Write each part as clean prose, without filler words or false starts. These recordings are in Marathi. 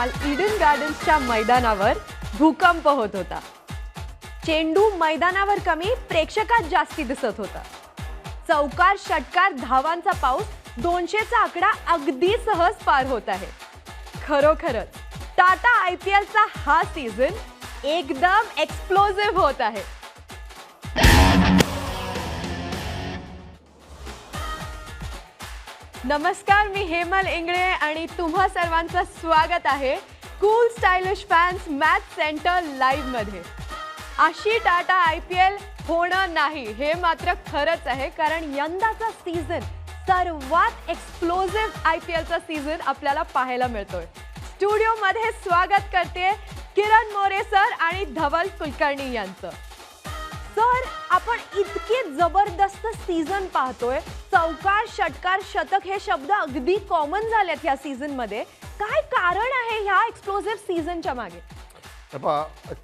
काल ईडन गार्डन्सच्या मैदानावर भूकंप होत होता। चेंडू मैदानावर कमी, प्रेक्षकात जास्ती दिसत होता। चौकार षटकार धावांचा पाऊस, 200चा आकडा अगदी सहज पार होत आहे। खरोखरच टाटा IPLचा हा सीझन एकदम एक्सप्लोसिव्ह होत आहे। नमस्कार, मी हेमल इंगळे आणि तुम्हा सर्वांचं स्वागत आहे cool stylish fans match centre live मध्ये। अशी टाटा IPL होणं नाही हे मात्र खरंच आहे, कारण यंदाचा सीझन सर्वात एक्सप्लोसिव्ह IPLचा सीझन आपल्याला पाहायला मिळतोय। स्टुडिओ मध्ये स्वागत करते किरण मोरे सर आणि धवल कुलकर्णी यांचं। सर, आपण इतके जबरदस्त सीझन पाहतोय, चौकार षटकार शतक हे शब्द अगदी कॉमन झालेत या सीझन मध्ये। काय कारण आहे ह्या एक्सप्लोसिव्ह सीझनच्या मागे?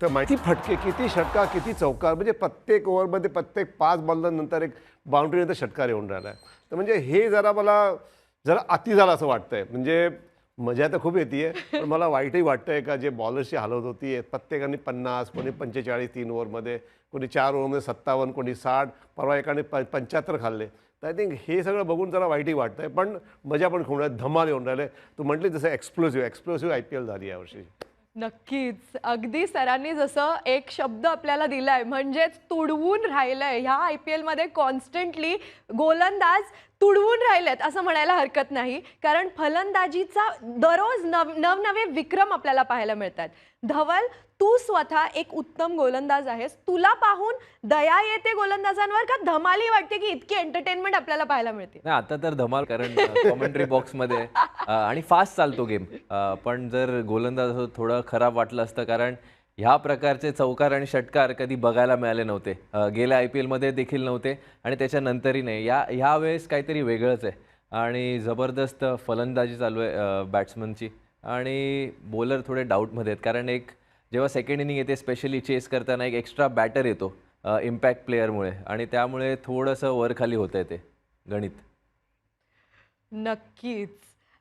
तर माहिती फटके किती षटकार किती चौकार, म्हणजे प्रत्येक ओव्हरमध्ये प्रत्येक 5 बॉलनंतर एक बाउंड्री नंतर षटकार येऊन राहिला आहे। तर म्हणजे हे मला जरा अति झालं असं वाटतंय। म्हणजे मजा तर खूप येते, पण मला वाईटही वाटतंय का जे बॉलर्सची हालत होती, प्रत्येकाने 50, कोणी 45 3 ओव्हरमध्ये, कोणी 4 ओव्हरमध्ये 57, कोणी 60, परवा एकाने 75 खाल्ले। तर आय थिंक हे सगळं बघून जरा वाईटही वाटतंय, पण मजा पण खूप धमाल येऊन राहिले। तू म्हटली जसं एक्सप्लोसिव्ह IPL झाली यावर्षी। नक्कीच, अगदी सरांनी जसं एक शब्द आपल्याला दिलाय, म्हणजेच तुडवून राहिलंय। ह्या IPL मध्ये कॉन्स्टंटली गोलंदाज तुडवून राहिलेत असं म्हणायला हरकत नाही, कारण फलंदाजीचा दररोज नवनवे विक्रम आपल्याला पाहायला मिळतात। धवल, तू स्वतः एक उत्तम गोलंदाज आहेस, तुला पाहून दया येते गोलंदाजांवर का धमाली वाटते की इतकी एंटरटेनमेंट आपल्याला पाहायला मिळते? नाही, आता तर धमाल, कारण कॉमेंट्री बॉक्समध्ये आणि फास्ट चालतो गेम। पण जर गोलंदाज थोडं खराब वाटलं असतं, कारण ह्या प्रकारचे चौकार आणि षटकार कधी बघायला मिळाले नव्हते, गेल्या IPL मध्ये देखील नव्हते आणि त्याच्यानंतरही नाही। ह्या वेळेस काहीतरी वेगळंच आहे आणि जबरदस्त फलंदाजी चालू आहे बॅट्समनची, आणि बॉलर थोडे डाऊटमध्ये आहेत, कारण एक जेव्हा सेकंड इनिंग येते स्पेशली चेस करताना एक एक्स्ट्रा बॅटर येतो इम्पॅक्ट प्लेअरमुळे, आणि त्यामुळे थोडंसं वरखाली होतं आहे ते गणित। नक्कीच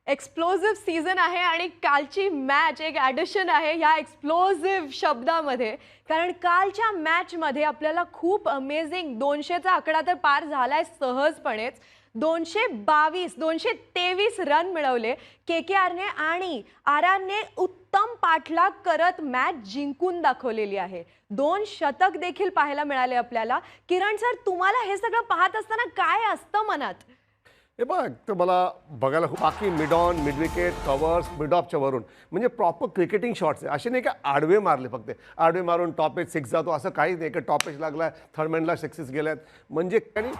एक्सप्लोसिव्ह सीझन आहे आणि कालची मॅच एक ॲडिशन आहे ह्या एक्सप्लोसिव्ह शब्दामध्ये, कारण कालच्या मॅचमध्ये आपल्याला खूप अमेझिंग 200चा आकडा तर पार झालाय सहजपणेच। 222 223 रन मिळवले KKRने आणि RRने उत्तम पाठलाग करत मॅच जिंकून दाखवलेली आहे। 2 शतक देखील पाहायला मिळाले आपल्याला। किरण सर, तुम्हाला हे सगळं पाहत असताना काय असतं मनात? हे बघ, तर मला बघायला खूप बाकी mid on, mid wicket, covers, mid ऑफच्या वरून म्हणजे प्रॉपर क्रिकेटिंग शॉट्स आहे। असे नाही का आडवे मारले, फक्त आडवे मारून टॉप एज 6 जातो असं काहीच नाही, का टॉप एज लागला, थर्ड मॅनला 6 गेल्यात, म्हणजे आणि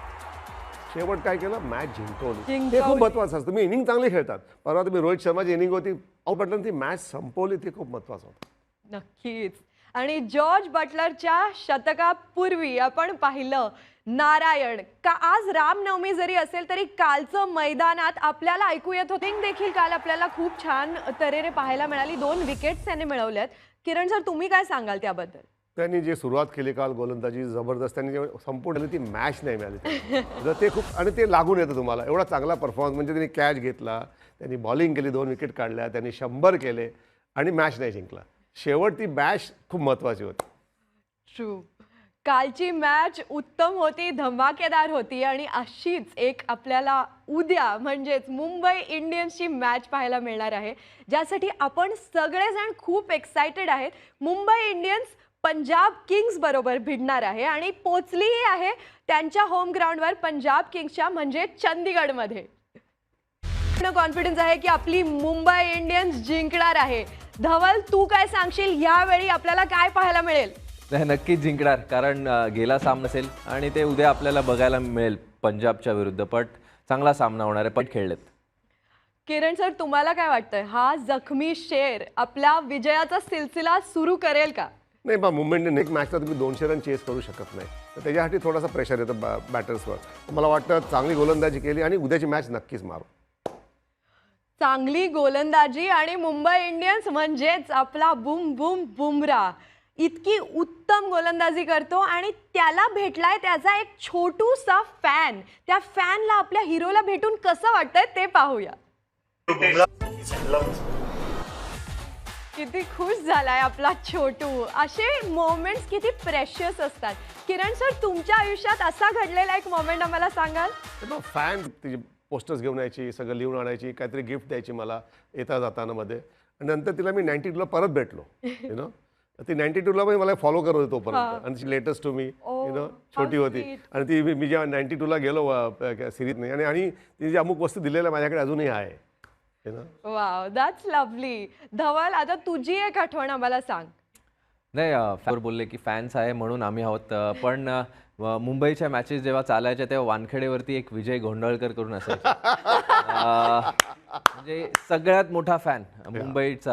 शेवट काय केलं, मॅच जिंकवली। ते खूप महत्त्वाचं असतं। तुम्ही इनिंग चांगली खेळतात, परवा तुम्ही रोहित शर्माची इनिंग होती, आउट पडलं, ती मॅच संपवली, ती खूप महत्त्वाचं होतं। नक्कीच, आणि जॉर्ज बटलरच्या शतकापूर्वी आपण पाहिलं नारायण का आज रामनवमी जरी असेल तरी कालचं मैदानात आपल्याला ऐकू येत होतं देखील। काल आपल्याला खूप छान तऱ्हेने पाहायला मिळाली, 2 विकेट्स त्याने मिळवल्यात। किरण सर, तुम्ही काय सांगाल त्याबद्दल? त्यांनी जे सुरुवात केली काल गोलंदाजी जबरदस्त, त्यांनी जे संपूर्ण ती मॅच नाही मिळाली तर ते खूप, आणि ते लागून येतं तुम्हाला एवढा चांगला परफॉर्मन्स। म्हणजे त्यांनी कॅच घेतला, त्यांनी बॉलिंग केली, 2 विकेट काढल्या, त्यांनी 100 केले आणि मॅच नाही जिंकला। शेवट ती मॅच खूप महत्त्वाची होती। ट्रू, कालची मॅच उत्तम होती, धमाकेदार होती, आणि अशीच एक आपल्याला उद्या म्हणजेच मुंबई इंडियन्सची मॅच पाहायला मिळणार आहे, ज्यासाठी आपण सगळेजण खूप एक्साइटेड आहेत। मुंबई इंडियन्स पंजाब किंग्स बरोबर भिडणार आहे आणि पोचलीही आहे त्यांच्या होम ग्राउंडवर, पंजाब किंग्सच्या म्हणजे चंदीगडमध्ये। कॉन्फिडन्स आहे की आपली मुंबई इंडियन्स जिंकणार आहे। धवल, तू काय सांगशील, यावेळी आपल्याला काय पाहायला मिळेल? नक्कीच जिंकणार, कारण गेला सामना असेल आणि ते उद्या आपल्याला बघायला मिळेल पंजाबच्या विरुद्ध, पण चांगला सामना होणार आहे, पण खेळलेत। किरण सर, तुम्हाला काय वाटतंय, हा जखमी शेर आपला विजयाचा सिलसिला सुरू करेल का? नाही बा, मुंबई इंडियन एक मॅचला तुम्ही 200 रन चेस करू शकत नाही, तर त्याच्यासाठी थोडासा प्रेशर येतं बॅटर्सवर। मला वाटतं चांगली गोलंदाजी केली आणि उद्याची मॅच नक्कीच मारू। चांगली गोलंदाजी आणि मुंबई इंडियन्स म्हणजेच आपला बुम बुम बुमरा इतकी उत्तम गोलंदाजी करतो, आणि त्याला भेटलाय त्याचा एक छोटूसा फॅन। त्या फॅनला आपल्या हिरोला भेटून कसं वाटतंय ते पाहूया। किती खुश झालाय आपला छोटू. असे मोमेंट्स किती प्रेशियस असतात. किरण सर, तुमच्या आयुष्यात असा घडलेला एक मोमेंट आम्हाला सांगाल? फॅन तिचे पोस्टर्स घेऊन यायची, सगळं लिहून आणायची, काहीतरी गिफ्ट द्यायची मला येता जाताना मध्ये. आणि नंतर तिला मी 92ला परत भेटलो. ती 92ला मला फॉलो करत होती तोपर्यंत. आणि ती लेटेस्ट टू मी छोटी होती. आणि ती मी जेव्हा 92ला गेलो सिरीजने, आणि ती जी अमुक वस्तू दिलेल्या माझ्याकडे अजूनही आहे. Wow, that's lovely. धवल, आता तुझी एक आठवण आम्हाला सांग. नाही, फॅनवर बोलले की फॅन्स आहे म्हणून आम्ही आहोत. पण मुंबईच्या मॅचेस जेव्हा चालायच्या तेव्हा वानखेडेवरती एक विजय गोंधळकर करून असायचा. म्हणजे सगळ्यात मोठा फॅन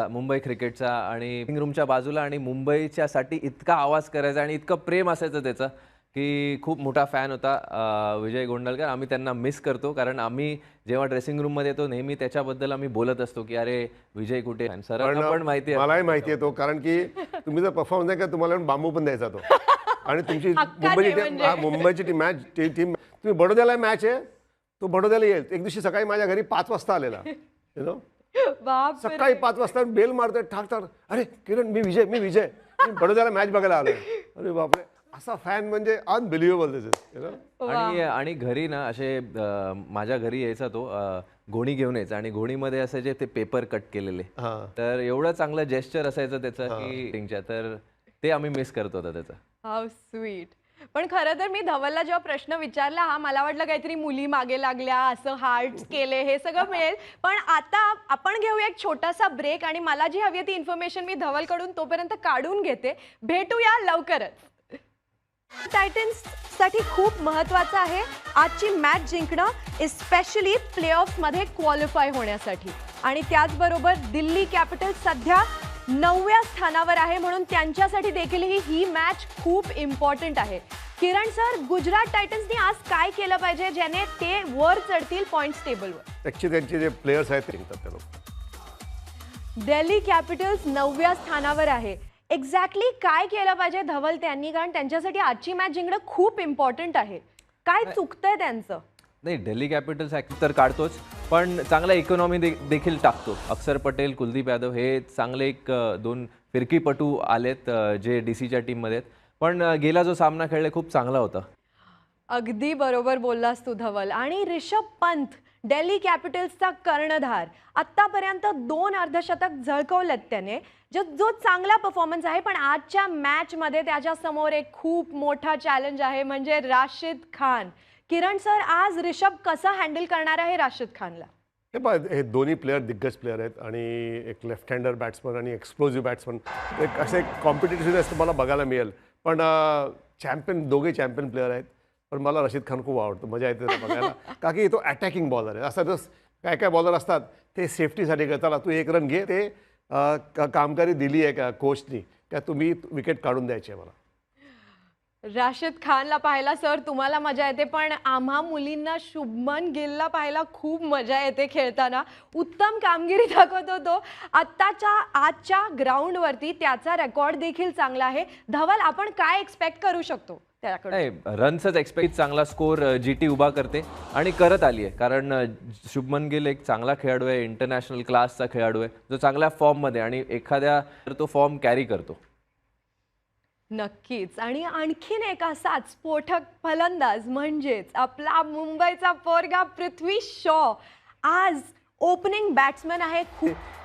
मुंबई क्रिकेटचा, आणि रूमच्या बाजूला, आणि मुंबईच्यासाठी इतका आवाज करायचा आणि इतकं प्रेम असायचं त्याचं की खूप मोठा फॅन होता विजय गोंधळकर. आम्ही त्यांना मिस करतो, कारण आम्ही जेव्हा ड्रेसिंग रूममध्ये येतो नेहमी त्याच्याबद्दल आम्ही बोलत असतो की अरे विजय कुठे. सरांना पण माहिती आहे, मलाही माहिती आहे तो, कारण की तुम्ही जर परफॉर्मन्स नाही का तुम्हाला बांबू पण द्यायचा तो. आणि तुमची मुंबईची मॅच टीम तुम्ही बडोद्याला मॅच आहे, तो बडोद्याला येईल. एक दिवशी सकाळी माझ्या घरी 5 वाजता आलेला. सकाळी 5 वाजता बेल मारतोय ठाक ठाक. अरे किरण, मी विजय मी बडोद्याला मॅच बघायला आलोय. अरे बापरे, असा फॅन म्हणजे अनबिलिव्हेबल दिस इज. आणि घरी ना असे माझ्या घरी यायचा तो, गोणी घेऊन यायचा, आणि गोणीमध्ये असायचे ते पेपर कट केलेले. तर एवढं चांगलं जेस्चर असायचं त्याचं की तर ते आम्ही मिस करत होतो त्याचं. How sweet. पण खरं तर मी धवलला जेव्हा प्रश्न विचारला मला वाटलं काहीतरी मुली मागे लागल्या, असं हार्ट्स केले, हे सगळं मिळेल. पण आता आपण घेऊया एक छोटासा ब्रेक, आणि मला जी हवी ती इन्फॉर्मेशन मी धवलकडून तोपर्यंत काढून घेते. भेटूया लवकरच. टायटन्स साठी खूप महत्त्वाचं आहे आजची मॅच जिंकणं, एस्पेशली प्लेऑफ्समध्ये क्वालिफाय होण्यासाठी. आणि त्याचबरोबर दिल्ली कॅपिटल्स सध्या 9व्या स्थानावर आहे, म्हणून त्यांच्यासाठी देखील ही मॅच खूप इम्पॉर्टंट आहे. किरण सर, गुजरात टायटन्सनी आज काय केलं पाहिजे ज्याने ते वर चढतील पॉइंट्स टेबलवर? ॲक्च्युली त्यांचे जे प्लेयर्स आहेत ते जिंकतात ते लोक. दिल्ली कॅपिटल्स 9व्या स्थानावर आहे. एक्झॅक्टली काय केलं पाहिजे धवल त्यांनी, कारण त्यांच्यासाठी आजची मॅच जिंकणं खूप इम्पॉर्टंट आहे. काय चुकतंय त्यांचं? नाही, दिल्ली कॅपिटल्स तर काढतोच, पण चांगला इकॉनॉमी देखील टाकतो. अक्षर पटेल, कुलदीप यादव हे चांगले 2 फिरकीपटू आलेत जे DCच्या टीममध्ये आहेत. पण गेला जो सामना खेळला खूप चांगला होता. अगदी बरोबर बोललास तू धवल. आणि ऋषभ पंत, दिल्ली कॅपिटल्सचा कर्णधार, आत्तापर्यंत 2 अर्धशतक झळकवलेत त्याने, जो चांगला परफॉर्मन्स आहे. पण आजच्या मॅचमध्ये त्याच्यासमोर एक खूप मोठा चॅलेंज आहे, म्हणजे राशिद खान. किरण सर, आज ऋषभ कसा हँडल करणार आहे राशिद खानला? हे दोन्ही प्लेयर दिग्गज प्लेयर आहेत, आणि एक लेफ्ट हँडर बॅट्समन आणि एक्सप्लोजिव्ह बॅट्समन. एक असं एक कॉम्पिटिशन असतं मला बघायला मिळेल. पण दोघे चॅम्पियन प्लेयर आहेत. पण मला राशिद खान खूप आवडतो, मजा येते त्याला बघायला. का की तो अटॅकिंग बॉलर आहे. असं काय बॉलर असतात ते सेफ्टीसाठी करताना तू 1 रन घे, ते कामगिरी दिली आहे का कोचनी, का तुम्ही विकेट काढून द्यायची आहे मला. राशिद खानला पाहायला सर तुम्हाला मजा येते, पण आम्हा मुलींना शुभमन गिलला पाहायला खूप मजा येते खेळताना. उत्तम कामगिरी दाखवतो तो. आजच्या ग्राउंडवरती त्याचा रेकॉर्ड देखील चांगला आहे. धवल, आपण काय एक्सपेक्ट करू शकतो त्याकडे? नाही, रन्सच एक्सपेक्ट, चांगला स्कोर GT उभा करते आणि करत आली आहे. कारण शुभमन गिल एक चांगला खेळाडू आहे, इंटरनॅशनल क्लासचा खेळाडू आहे, जो चांगल्या फॉर्ममध्ये, आणि एखाद्या तो फॉर्म कॅरी करतो. नक्कीच. आणि आणखीन एक असाच स्फोटक फलंदाज म्हणजेच आपला मुंबईचा पोरगा पृथ्वी शॉ आज ओपनिंग बॅट्समन आहे.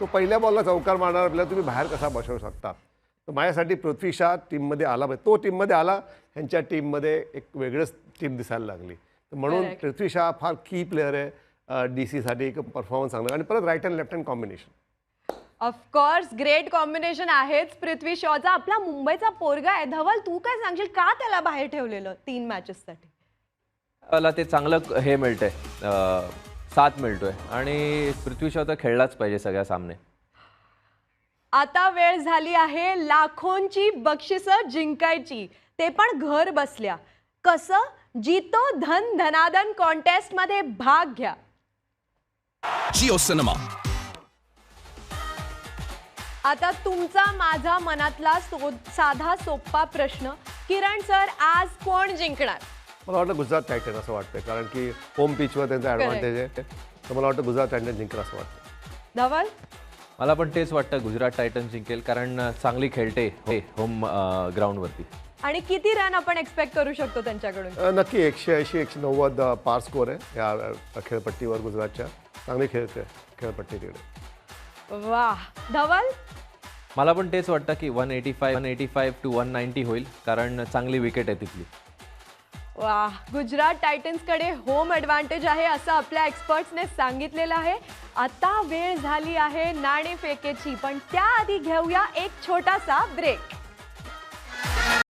तो पहिल्या बॉलला चौकार मारणार आपल्याला तुम्ही बाहेर कसा बसवू शकता? तर माझ्यासाठी पृथ्वी शॉ टीममध्ये आला पाहिजे. तो टीममध्ये आला, ह्यांच्या टीममध्ये एक वेगळंच टीम दिसायला लागली. तर म्हणून पृथ्वी शॉ फार की प्लेअर आहे DC साठी. एक परफॉर्मन्स चांगला, आणि परत right hand left hand combination. Of course great combination आहेच पृथ्वी शॉचा. आपला मुंबईचा पोरगा आहे. धवल, तू काय सांगशील, का त्याला बाहेर ठेवलेलं 3 मॅचेससाठी? मला ते चांगलं हे मिळतंय, साथ मिळतोय, आणि पृथ्वी शॉ तर खेळलाच पाहिजे सगळ्या सामने. आता वेळ झाली आहे लाखोंची बक्षिसं जिंकायची, ते पण घर बसल्या. कसं? जीतो धन धनादन कॉन्टेस्ट मध्ये भाग घ्या. जिओ सिनेमा. आता तुमचा माझा मनातला साधा सोपा प्रश्न. किरण सर, आज कोण जिंकणार? मला वाटतं गुजरात टायटन असं वाटतंय, कारण की होम पिचवर त्यांचा ॲडव्हान्टेज आहे. तर मला वाटतं गुजरात टायटन जिंकणार असं वाटतं. धवल? मला पण तेच वाटतं गुजरात टायटन्स जिंकेल, कारण चांगली खेळते होम ग्राउंडवरती. आणि किती रन आपण एक्सपेक्ट करू शकतो त्यांच्याकडून? नक्की 180-190 पार स्कोर आहे या खेळपट्टीवर गुजरातच्या. चांगली खेळते खेळपट्टी तिकडे. वाह. धवल? मला पण तेच वाटतं की 185 to 190 होईल, कारण चांगली विकेट आहे तिथली. वाह. गुजरात टायटन्सकडे होम ॲडव्हान्टेज आहे असं आपल्या एक्सपर्ट्सने सांगितलेलं आहे. आता वेळ झाली आहे नाणेफेकीची, पण त्याआधी घेऊया एक छोटासा ब्रेक.